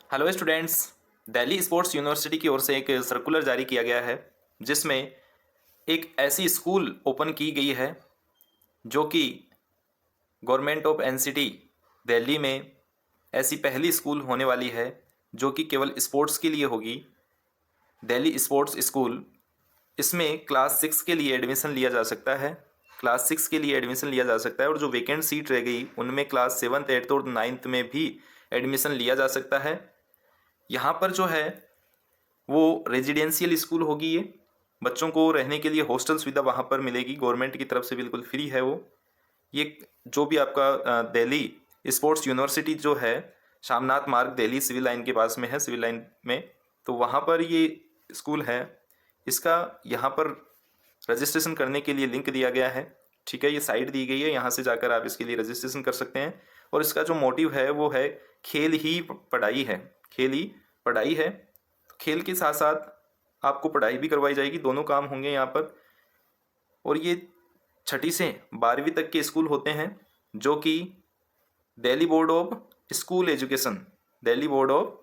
Hello students. Delhi sports university की ओर से एक सर्कुलर जारी किया गया है जिसमें एक ऐसी स्कूल ओपन की गई है जो कि गवर्नमेंट ऑफ एनसीटी दिल्ली में ऐसी पहली स्कूल होने वाली है जो कि केवल स्पोर्ट्स के लिए होगी। दिल्ली स्पोर्ट्स स्कूल, इसमें क्लास 6 के लिए एडमिशन लिया जा सकता है। क्लास 6 के लिए एडमिशन लिया जा सकता है और जो वेकेंट सीट रह गई उनमें क्लास 7th 8th और 9th में भी एडमिशन लिया जा सकता है। यहाँ पर जो है वो रेजिडेंशियल स्कूल होगी। ये बच्चों को रहने के लिए हॉस्टल सुविधा वहाँ पर मिलेगी, गवर्नमेंट की तरफ से बिल्कुल फ्री है वो। ये जो भी आपका दिल्ली स्पोर्ट्स यूनिवर्सिटी जो है, शामनाथ मार्ग दिल्ली सिविल लाइन के पास में है, सिविल लाइन में, तो वहाँ पर ये स्कूल है। इसका यहाँ पर रजिस्ट्रेशन करने के लिए लिंक दिया गया है। ठीक है, ये साइट दी गई है, यहाँ से जाकर आप इसके लिए रजिस्ट्रेशन कर सकते हैं। और इसका जो मोटिव है वो है खेल ही पढ़ाई है, खेल ही पढ़ाई है। खेल के साथ साथ आपको पढ़ाई भी करवाई जाएगी, दोनों काम होंगे यहाँ पर। और ये 6ठी से 12वीं तक के स्कूल होते हैं जो कि Delhi board of school education, Delhi board of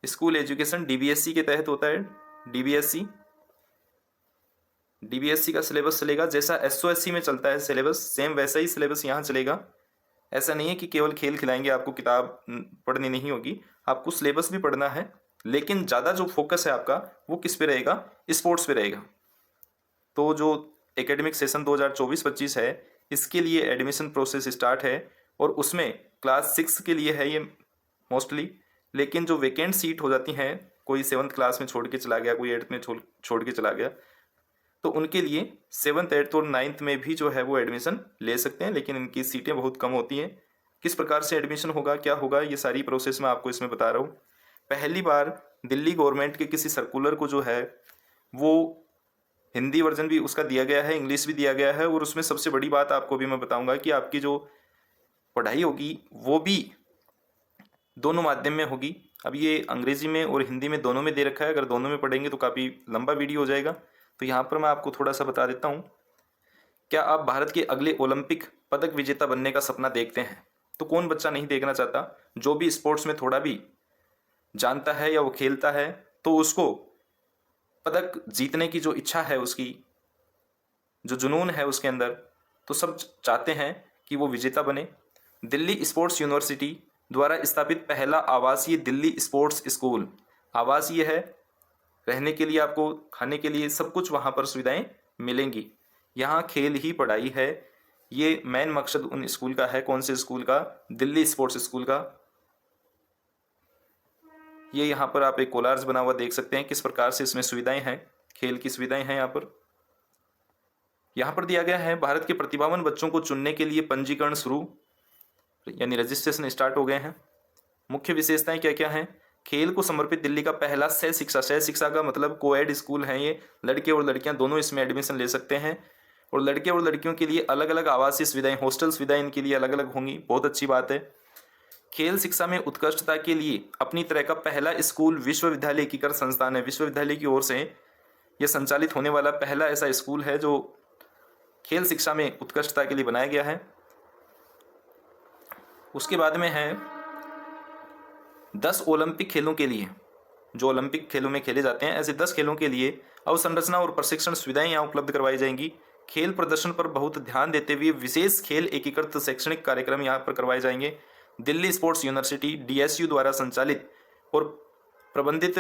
school education DBSC के तहत होता है। डीबीएससी डीबीएससी का सिलेबस चलेगा, जैसा एसओएससी में चलता है सिलेबस, सेम वैसा ही सिलेबस यहाँ चलेगा। ऐसा नहीं है कि केवल खेल खिलाएंगे, आपको किताब पढ़नी नहीं होगी, आपको सिलेबस भी पढ़ना है। लेकिन ज़्यादा जो फोकस है आपका वो किस पे रहेगा, स्पोर्ट्स पे रहेगा। तो जो एकेडमिक सेशन 2024-25 है, इसके लिए एडमिशन प्रोसेस स्टार्ट है और उसमें क्लास 6 के लिए है ये मोस्टली। लेकिन जो वेकेंट सीट हो जाती हैं, कोई 7th क्लास में छोड़ के चला गया, कोई 8th में छोड़ के चला गया, तो उनके लिए 7th 8th और 9th में भी जो है वो एडमिशन ले सकते हैं, लेकिन इनकी सीटें बहुत कम होती हैं। किस प्रकार से एडमिशन होगा, क्या होगा, ये सारी प्रोसेस मैं आपको इसमें बता रहा हूँ। पहली बार दिल्ली गवर्नमेंट के किसी सर्कुलर को जो है वो हिंदी वर्जन भी उसका दिया गया है, इंग्लिश भी दिया गया है। और उसमें सबसे बड़ी बात आपको भी मैं बताऊंगा कि आपकी जो पढ़ाई होगी वो भी दोनों माध्यम में होगी। अब ये अंग्रेजी में और हिंदी में दोनों में दे रखा है, अगर दोनों में पढ़ेंगे तो काफ़ी लंबा वीडियो हो जाएगा। तो यहाँ पर मैं आपको थोड़ा सा बता देता हूँ। क्या आप भारत के अगले ओलंपिक पदक विजेता बनने का सपना देखते हैं? तो कौन बच्चा नहीं देखना चाहता। जो भी स्पोर्ट्स में थोड़ा भी जानता है या वो खेलता है तो उसको पदक जीतने की जो इच्छा है, उसकी जो जुनून है उसके अंदर, तो सब चाहते हैं कि वो विजेता बने। दिल्ली स्पोर्ट्स यूनिवर्सिटी द्वारा स्थापित पहला आवासीय दिल्ली स्पोर्ट्स स्कूल, आवासीय है, रहने के लिए, आपको खाने के लिए सब कुछ वहाँ पर सुविधाएं मिलेंगी। यहाँ खेल ही पढ़ाई है, ये मेन मकसद उन स्कूल का है। कौन से स्कूल का? दिल्ली स्पोर्ट्स स्कूल का। ये यहाँ पर आप एक कोलार्स बना हुआ देख सकते हैं किस प्रकार से इसमें सुविधाएं हैं, खेल की सुविधाएं हैं। यहाँ पर दिया गया है भारत के प्रतिभावान बच्चों को चुनने के लिए पंजीकरण शुरू, यानी रजिस्ट्रेशन स्टार्ट हो गए हैं। मुख्य विशेषताएं क्या क्या हैं? खेल को समर्पित दिल्ली का पहला सह शिक्षा का मतलब कोएड स्कूल है ये, लड़के और लड़कियां दोनों इसमें एडमिशन ले सकते हैं। और लड़के और लड़कियों के लिए अलग अलग आवासीय सुविधाएं, हॉस्टल सुविधाएं इनके लिए अलग अलग होंगी, बहुत अच्छी बात है। खेल शिक्षा में उत्कृष्टता के लिए अपनी तरह का पहला स्कूल विश्वविद्यालय एकीकृत संस्थान है, विश्वविद्यालय की ओर से यह संचालित होने वाला पहला ऐसा स्कूल है जो खेल शिक्षा में उत्कृष्टता के लिए बनाया गया है। उसके बाद में है 10 ओलंपिक खेलों के लिए, जो ओलंपिक खेलों में खेले जाते हैं, ऐसे 10 खेलों के लिए अवसंरचना और प्रशिक्षण सुविधाएं यहाँ उपलब्ध करवाई जाएंगी। खेल प्रदर्शन पर बहुत ध्यान देते हुए विशेष खेल एकीकृत शैक्षणिक कार्यक्रम यहाँ पर करवाए जाएंगे। दिल्ली स्पोर्ट्स यूनिवर्सिटी डीएसयू द्वारा संचालित और प्रबंधित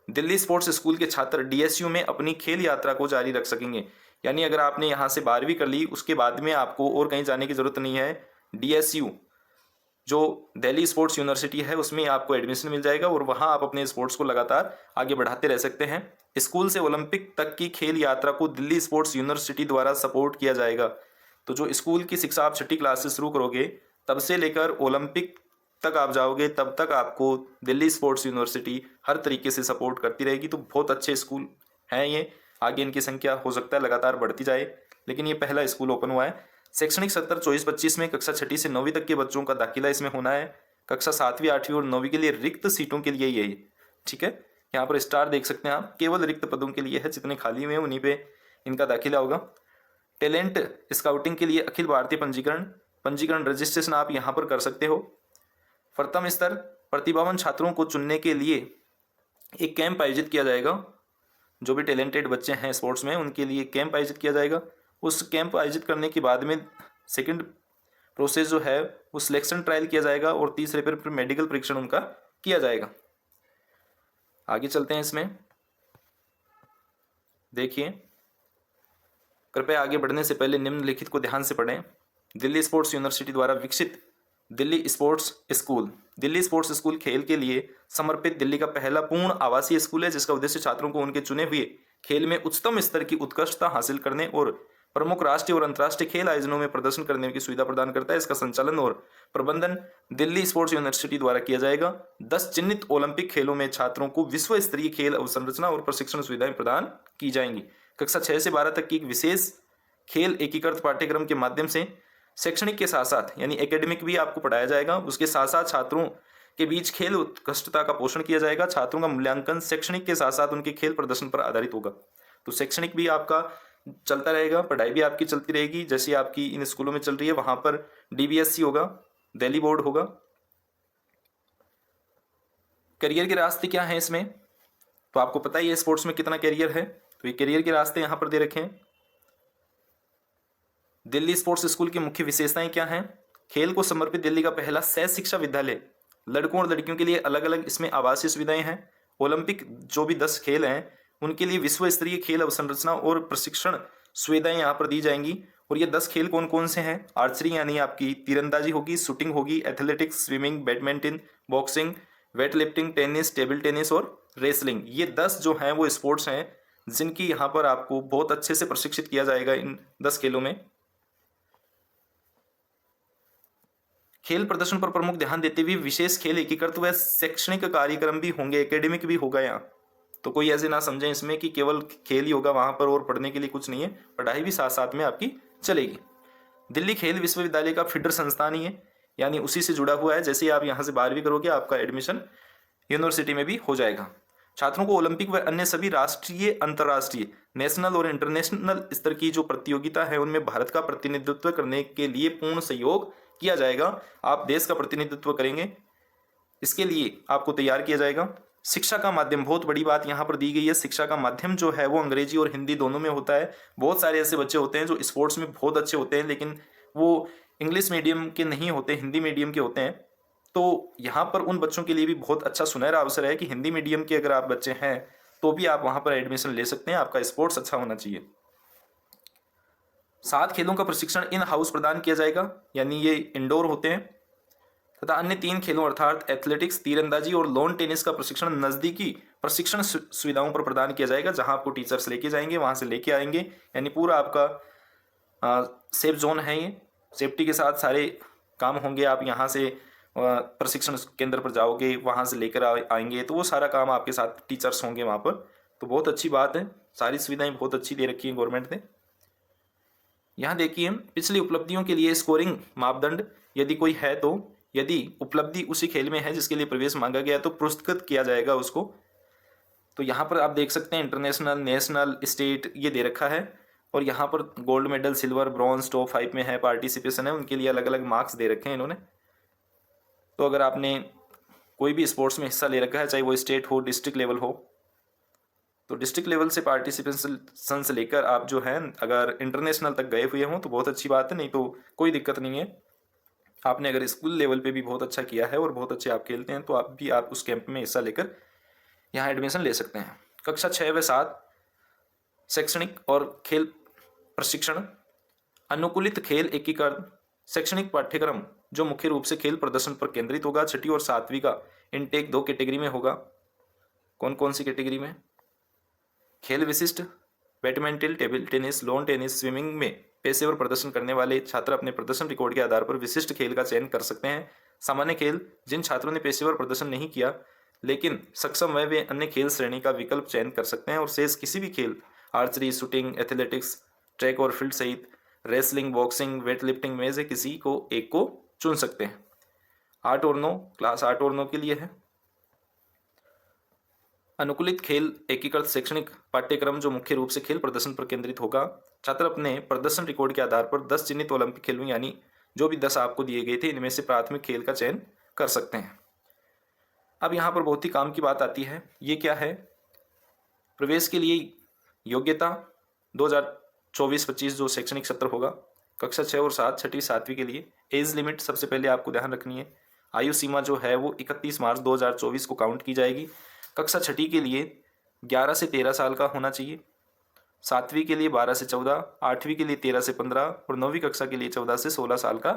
दिल्ली स्पोर्ट्स स्कूल के छात्र डीएसयू में अपनी खेल यात्रा को जारी रख सकेंगे। यानी अगर आपने यहाँ से 12वीं कर ली, उसके बाद में आपको और कहीं जाने की जरूरत नहीं है। डीएसयू जो दिल्ली स्पोर्ट्स यूनिवर्सिटी है उसमें आपको एडमिशन मिल जाएगा और वहां आप अपने स्पोर्ट्स को लगातार आगे बढ़ाते रह सकते हैं। स्कूल से ओलंपिक तक की खेल यात्रा को दिल्ली स्पोर्ट्स यूनिवर्सिटी द्वारा सपोर्ट किया जाएगा। तो जो स्कूल की शिक्षा आप 6ठी क्लास से शुरू करोगे, तब से लेकर ओलंपिक तक आप जाओगे, तब तक आपको दिल्ली स्पोर्ट्स यूनिवर्सिटी हर तरीके से सपोर्ट करती रहेगी। तो बहुत अच्छे स्कूल हैं ये, आगे इनकी संख्या हो सकता है लगातार बढ़ती जाए, लेकिन ये पहला स्कूल ओपन हुआ है। शैक्षणिक सत्र 24-25 में कक्षा 6ठी से 9वीं तक के बच्चों का दाखिला इसमें होना है। कक्षा 7वीं 8वीं और 9वीं के लिए रिक्त सीटों के लिए यही, ठीक है, यहाँ पर स्टार देख सकते हैं आप, केवल रिक्त पदों के लिए है, जितने खाली हुए हैं उन्हीं पे इनका दाखिला होगा। टैलेंट स्काउटिंग के लिए अखिल भारतीय पंजीकरण रजिस्ट्रेशन आप यहाँ पर कर सकते हो। प्रथम स्तर प्रतिभावान छात्रों को चुनने के लिए एक कैंप आयोजित किया जाएगा। जो भी टैलेंटेड बच्चे हैं स्पोर्ट्स में उनके लिए कैंप आयोजित किया जाएगा। उस कैंप आयोजित करने के बाद में सेकंड प्रोसेस जो है वो सिलेक्शन ट्रायल किया जाएगा और तीसरे पर मेडिकल परीक्षण उनका किया जाएगा। आगे चलते हैं। इसमें देखिए, कृपया आगे बढ़ने से पहले निम्नलिखित को ध्यान से पढ़ें। दिल्ली स्पोर्ट्स यूनिवर्सिटी द्वारा विकसित Delhi sports school. Delhi sports school खेल के लिए समर्पित दिल्ली का पहला पूर्ण आवासीय स्कूल है, जिसका उद्देश्य छात्रों को उनके चुने हुए खेल में उच्चतम स्तर की उत्कृष्टता हासिल करने और प्रमुख राष्ट्रीय और अंतर्राष्ट्रीय खेल आयोजनों में प्रदर्शन करने की सुविधा प्रदान करता है। इसका संचालन और प्रबंधन दिल्ली स्पोर्ट्स यूनिवर्सिटी द्वारा किया जाएगा। 10 चिन्हित ओलंपिक खेलों में छात्रों को विश्व स्तरीय खेल अवसंरचना और प्रशिक्षण सुविधाएं प्रदान की जाएंगी। कक्षा 6 से 12 तक की एक विशेष खेल एकीकृत पाठ्यक्रम के माध्यम से शैक्षणिक के साथ साथ यानी एकेडमिक भी आपको पढ़ाया जाएगा। उसके साथ साथ छात्रों के बीच खेल उत्कृष्टता का पोषण किया जाएगा। छात्रों का मूल्यांकन शैक्षणिक के साथ साथ उनके खेल प्रदर्शन पर आधारित होगा। तो शैक्षणिक भी आपका चलता रहेगा, पढ़ाई भी आपकी चलती रहेगी, जैसी आपकी इन स्कूलों में चल रही है। वहां पर DBSC होगा, दिल्ली बोर्ड होगा। करियर के रास्ते क्या है इसमें, तो आपको पता ही है स्पोर्ट्स में कितना करियर है। तो ये करियर के रास्ते यहां पर दे रखे हैं। दिल्ली स्पोर्ट्स स्कूल की मुख्य विशेषताएं क्या हैं? खेल को समर्पित दिल्ली का पहला सह शिक्षा विद्यालय। लड़कों और लड़कियों के लिए अलग अलग इसमें आवासीय सुविधाएं हैं। ओलंपिक जो भी 10 खेल हैं उनके लिए विश्व स्तरीय खेल अवसंरचना और प्रशिक्षण सुविधाएं यहाँ पर दी जाएंगी। और ये 10 खेल कौन कौन से हैं? आर्चरी यानी आपकी तीरंदाजी होगी, शूटिंग होगी, athletics, swimming, badminton, boxing, weight lifting, tennis, table tennis और रेसलिंग। ये 10 जो हैं वो स्पोर्ट्स हैं जिनकी यहाँ पर आपको बहुत अच्छे से प्रशिक्षित किया जाएगा इन 10 खेलों में। खेल प्रदर्शन पर प्रमुख ध्यान देते हुए विशेष खेल एकीकृत व शैक्षणिक कार्यक्रम भी होंगे, एकेडमिक भी होगा यहाँ। तो कोई ऐसे ना समझें इसमें कि केवल खेल ही होगा वहां पर और पढ़ने के लिए कुछ नहीं है, पढ़ाई भी साथ साथ में आपकी चलेगी। दिल्ली खेल विश्वविद्यालय का फीडर संस्थान ही है, यानी उसी से जुड़ा हुआ है। जैसे ही आप यहाँ से 12वीं करोगे आपका एडमिशन यूनिवर्सिटी में भी हो जाएगा। छात्रों को ओलंपिक व अन्य सभी राष्ट्रीय, अंतर्राष्ट्रीय, नेशनल और इंटरनेशनल स्तर की जो प्रतियोगिता है उनमें भारत का प्रतिनिधित्व करने के लिए पूर्ण सहयोग किया जाएगा। आप देश का प्रतिनिधित्व करेंगे, इसके लिए आपको तैयार किया जाएगा। शिक्षा का माध्यम, बहुत बड़ी बात यहाँ पर दी गई है। शिक्षा का माध्यम जो है वो अंग्रेजी और हिंदी दोनों में होता है। बहुत सारे ऐसे बच्चे होते हैं जो स्पोर्ट्स में बहुत अच्छे होते हैं लेकिन वो इंग्लिश मीडियम के नहीं होते, हिंदी मीडियम के होते हैं। तो यहाँ पर उन बच्चों के लिए भी बहुत अच्छा सुनहरा अवसर है कि हिंदी मीडियम के अगर आप बच्चे हैं तो भी आप वहाँ पर एडमिशन ले सकते हैं। आपका स्पोर्ट्स अच्छा होना चाहिए। 7 खेलों का प्रशिक्षण इन हाउस प्रदान किया जाएगा, यानी ये इंडोर होते हैं। तथा अन्य 3 खेलों अर्थात एथलेटिक्स, तीरंदाजी और लॉन टेनिस का प्रशिक्षण नजदीकी प्रशिक्षण सुविधाओं पर प्रदान किया जाएगा, जहां आपको टीचर्स लेके जाएंगे, वहां से लेके आएंगे। यानी पूरा आपका सेफ जोन है। ये सेफ्टी के साथ सारे काम होंगे। आप यहाँ से प्रशिक्षण केंद्र पर जाओगे, वहां से लेकर आएंगे, तो वो सारा काम आपके साथ टीचर्स होंगे वहां पर। तो बहुत अच्छी बात है, सारी सुविधाएं बहुत अच्छी दे रखी है गवर्नमेंट ने। यहाँ देखिए पिछली उपलब्धियों के लिए स्कोरिंग मापदंड यदि कोई है तो यदि उपलब्धि उसी खेल में है जिसके लिए प्रवेश मांगा गया तो पुरस्कृत किया जाएगा उसको। तो यहाँ पर आप देख सकते हैं इंटरनेशनल, नेशनल, स्टेट ये दे रखा है। और यहाँ पर gold medal, silver, bronze, top 5 में है, पार्टिसिपेशन है, उनके लिए अलग अलग मार्क्स दे रखे हैं इन्होंने। तो अगर आपने कोई भी स्पोर्ट्स में हिस्सा ले रखा है, चाहे वो स्टेट हो, डिस्ट्रिक्ट लेवल हो, तो डिस्ट्रिक्ट लेवल से पार्टिसिपेशन से लेकर आप जो है अगर इंटरनेशनल तक गए हुए हों तो बहुत अच्छी बात है, नहीं तो कोई दिक्कत नहीं है। आपने अगर स्कूल लेवल पे भी बहुत अच्छा किया है और बहुत अच्छे आप खेलते हैं तो आप उस कैंप में हिस्सा लेकर यहाँ एडमिशन ले सकते हैं। कक्षा 6 व 7 शैक्षणिक और खेल प्रशिक्षण। अनुकूलित खेल एकीकरण शैक्षणिक पाठ्यक्रम जो मुख्य रूप से खेल प्रदर्शन पर केंद्रित होगा। 6ठी और 7वीं का इनटेक 2 कैटेगरी में होगा। कौन कौन सी कैटेगरी में? खेल विशिष्ट, badminton, table tennis, lawn tennis, swimming में पेशेवर प्रदर्शन करने वाले छात्र अपने प्रदर्शन रिकॉर्ड के आधार पर विशिष्ट खेल का चयन कर सकते हैं। सामान्य खेल, जिन छात्रों ने पेशेवर प्रदर्शन नहीं किया लेकिन सक्षम वे अन्य खेल श्रेणी का विकल्प चयन कर सकते हैं। और शेष किसी भी खेल, आर्चरी, शूटिंग, एथलेटिक्स, ट्रैक और फील्ड सहित रेसलिंग, बॉक्सिंग, वेट लिफ्टिंग में से किसी को एक को चुन सकते हैं। 8 और 9 क्लास 8 और 9 के लिए है। अनुकूलित खेल एकीकृत शैक्षणिक पाठ्यक्रम जो मुख्य रूप से खेल प्रदर्शन पर केंद्रित होगा। छात्र अपने प्रदर्शन रिकॉर्ड के आधार पर 10 चिन्हित ओलंपिक खेलों यानी जो भी 10 आपको दिए गए थे इनमें से प्राथमिक खेल का चयन कर सकते हैं। अब यहाँ पर बहुत ही काम की बात आती है, ये क्या है, प्रवेश के लिए योग्यता 2024-25 जो शैक्षणिक सत्र होगा, कक्षा 6 और 7, छठी 7वीं के लिए एज लिमिट सबसे पहले आपको ध्यान रखनी है। आयु सीमा जो है वो 31 मार्च 2024 को काउंट की जाएगी। कक्षा छठी के लिए 11 से 13 साल का होना चाहिए, 7वीं के लिए 12 से 14, 8वीं के लिए 13 से 15 और 9वीं कक्षा के लिए 14 से 16 साल का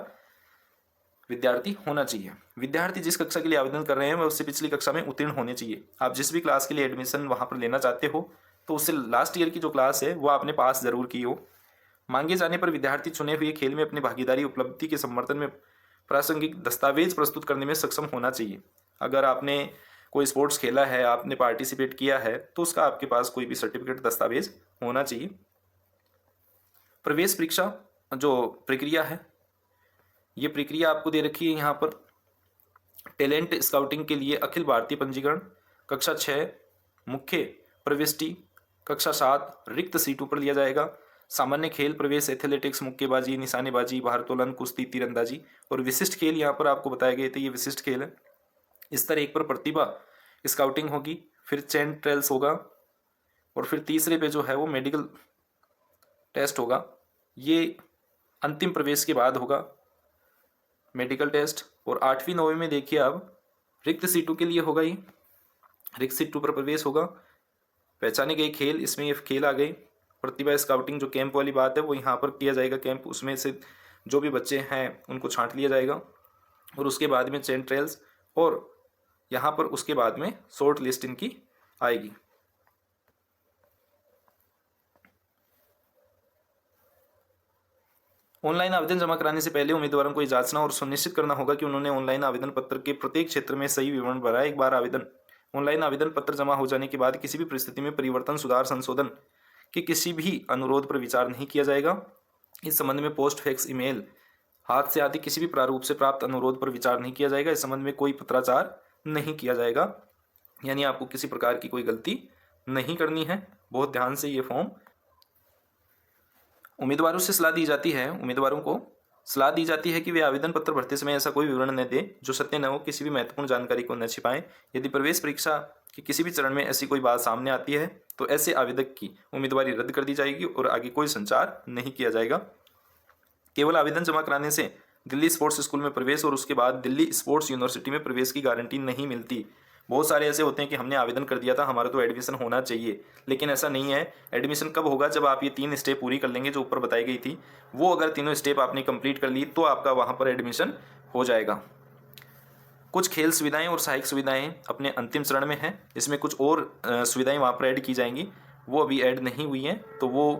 विद्यार्थी होना चाहिए। विद्यार्थी जिस कक्षा के लिए आवेदन कर रहे हैं वह उससे पिछली कक्षा में उत्तीर्ण होने चाहिए। आप जिस भी क्लास के लिए एडमिशन वहाँ पर लेना चाहते हो तो उससे लास्ट ईयर की जो क्लास है वो आपने पास जरूर की हो। मांगे जाने पर विद्यार्थी चुने हुए खेल में अपनी भागीदारी उपलब्धि के समर्थन में प्रासंगिक दस्तावेज प्रस्तुत करने में सक्षम होना चाहिए। अगर आपने कोई स्पोर्ट्स खेला है, आपने पार्टिसिपेट किया है, तो उसका आपके पास कोई भी सर्टिफिकेट दस्तावेज होना चाहिए। प्रवेश परीक्षा जो प्रक्रिया है, ये प्रक्रिया आपको दे रखी है यहाँ पर। टैलेंट स्काउटिंग के लिए अखिल भारतीय पंजीकरण, कक्षा 6 मुख्य प्रविष्टि, कक्षा 7 रिक्त सीटों पर लिया जाएगा। सामान्य खेल प्रवेश एथलेटिक्स, मुक्केबाजी, निशानेबाजी, भारोत्तोलन, कुश्ती, तीरंदाजी और विशिष्ट खेल यहाँ पर आपको बताए गए थे, ये विशिष्ट खेल है। स्तर 1 पर प्रतिभा स्काउटिंग होगी, फिर चैन ट्रेल्स होगा और फिर तीसरे पे जो है वो मेडिकल टेस्ट होगा। ये अंतिम प्रवेश के बाद होगा मेडिकल टेस्ट। और 8वीं 9वीं में देखिए आप रिक्त सीटों के लिए होगा, ये रिक्त सीटों पर प्रवेश होगा। पहचाने गए खेल, इसमें ये खेल आ गए। प्रतिभा स्काउटिंग जो कैंप वाली बात है वो यहाँ पर किया जाएगा कैंप, उसमें से जो भी बच्चे हैं उनको छांट लिया जाएगा। और उसके बाद में चैन ट्रेल्स और यहाँ पर उसके बाद में शॉर्ट लिस्ट इनकी आएगी। ऑनलाइन आवेदन जमा कराने से पहले उम्मीदवारों को ये जांचना और सुनिश्चित करना होगा कि उन्होंने ऑनलाइन आवेदन पत्र के प्रत्येक क्षेत्र में सही विवरण भरा है। एक बार ऑनलाइन आवेदन पत्र जमा हो जाने के बाद किसी भी परिस्थिति में परिवर्तन, सुधार, संशोधन के किसी भी अनुरोध पर विचार नहीं किया जाएगा। इस संबंध में पोस्ट, फैक्स, ईमेल, हाथ से आदि किसी भी प्रारूप से प्राप्त अनुरोध पर विचार नहीं किया जाएगा। इस संबंध में कोई पत्राचार नहीं किया जाएगा, यानी आपको किसी प्रकार की कोई गलती नहीं करनी है। बहुत ध्यान से ये फॉर्म उम्मीदवारों को सलाह दी जाती है कि वे आवेदन पत्र भरते समय ऐसा कोई विवरण न दें जो सत्य न हो, किसी भी महत्वपूर्ण जानकारी को न छिपाएं। यदि प्रवेश परीक्षा के किसी भी चरण में ऐसी कोई बात सामने आती है तो ऐसे आवेदक की उम्मीदवारी रद्द कर दी जाएगी और आगे कोई संचार नहीं किया जाएगा। केवल आवेदन जमा कराने से दिल्ली स्पोर्ट्स स्कूल में प्रवेश और उसके बाद दिल्ली स्पोर्ट्स यूनिवर्सिटी में प्रवेश की गारंटी नहीं मिलती। बहुत सारे ऐसे होते हैं कि हमने आवेदन कर दिया था, हमारा तो एडमिशन होना चाहिए, लेकिन ऐसा नहीं है। एडमिशन कब होगा? जब आप ये 3 स्टेप पूरी कर लेंगे जो ऊपर बताई गई थी, वो अगर तीनों स्टेप आपने कंप्लीट कर ली तो आपका वहाँ पर एडमिशन हो जाएगा। कुछ खेल सुविधाएं और सहायक सुविधाएं अपने अंतिम चरण में हैं, इसमें कुछ और सुविधाएं वहाँ पर ऐड की जाएंगी, वो अभी ऐड नहीं हुई हैं, तो वो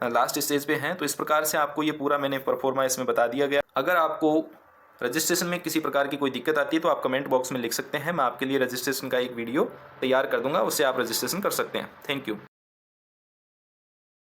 लास्ट स्टेज पे हैं। तो इस प्रकार से आपको ये पूरा मैंने परफॉर्मा इसमें बता दिया गया। अगर आपको रजिस्ट्रेशन में किसी प्रकार की कोई दिक्कत आती है तो आप कमेंट बॉक्स में लिख सकते हैं, मैं आपके लिए रजिस्ट्रेशन का एक वीडियो तैयार कर दूंगा, उससे आप रजिस्ट्रेशन कर सकते हैं। Thank you.